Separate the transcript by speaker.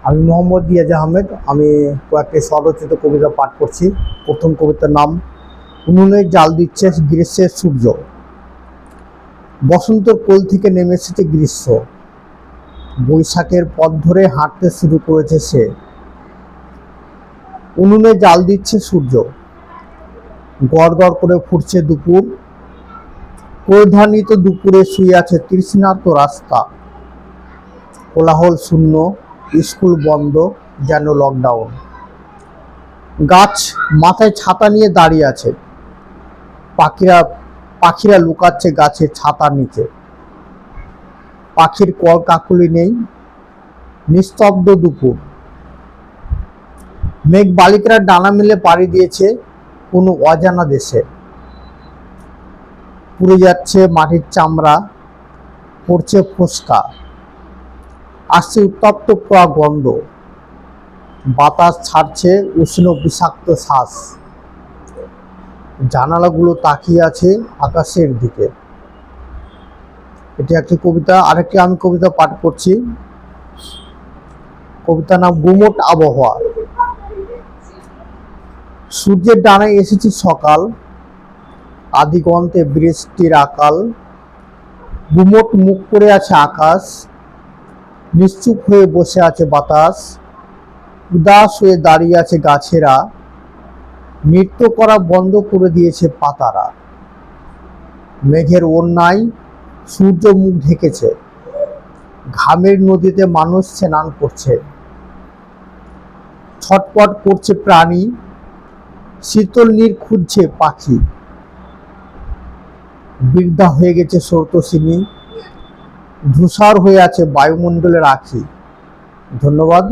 Speaker 1: আমি মোহাম্মদ রিয়াজ আহমেদ। আমি কয়েকটি স্বরচিত কবিতা পাঠ করছি। প্রথম কবিতার নাম উনুনে জাল দিচ্ছে গ্রীষ্মের সূর্য। বসন্তের কোল থেকে নেমে এসেছে গ্রীষ্ম, বৈশাখের পথ ধরে হাঁটতে শুরু করেছে সে। উনুনে জাল দিচ্ছে সূর্য, গড় গড় করে ফুটছে দুপুর। ক্রোধান্বিত দুপুরে শুয়ে আছে তৃষ্ণার্ত রাস্তা। কোলাহল শূন্য, স্কুল বন্ধ, যেন লকডাউন। গাছ মাথায় ছাতা নিয়ে দাঁড়িয়ে আছে, পাখিরা লুকাচ্ছে গাছের ছাতার নিচে। পাখির কল কাকুলি নেই, নিস্তব্ধ দুপুর। মেঘ বালিকারা ডানা মেলে পাড়ি দিয়েছে কোনো অজানা দেশে। পুড়ে যাচ্ছে মাটির চামড়া, পড়ছে ফোসকা, আসছে উত্তপ্ত পোড়া গন্ধ। বাতাস ছাড়ছে উষ্ণ বিষাক্ত শ্বাস। জানালাগুলো তাকিয়ে আছে আকাশের দিকে। এটি একটি কবিতা। আরেকটি আমি কবিতা পাঠ করছি। কবিতার নাম গুমোট আবহাওয়া। সূর্যের ডানায় এসেছে সকাল, আদিগন্তে বৃষ্টির আকাল। গুমোট মুখ করে আছে আকাশ, নিশ্চুপ হয়ে বসে আছে বাতাস। উদাস হয়ে দাঁড়িয়ে আছে গাছেরা, নৃত্য করা বন্ধ করে দিয়েছে পাতারা। মেঘের ওড়নায় সূর্য মুখ ঢেকেছে, ঘামের নদীতে মানুষ স্নান করছে। ছটপট করছে প্রাণী, শীতল নীর খুঁজছে পাখি। বৃদ্ধা হয়ে গেছে স্রোতস্বিনী, ধূসর হয়ে আছে বায়ুমণ্ডলের আখি। ধন্যবাদ।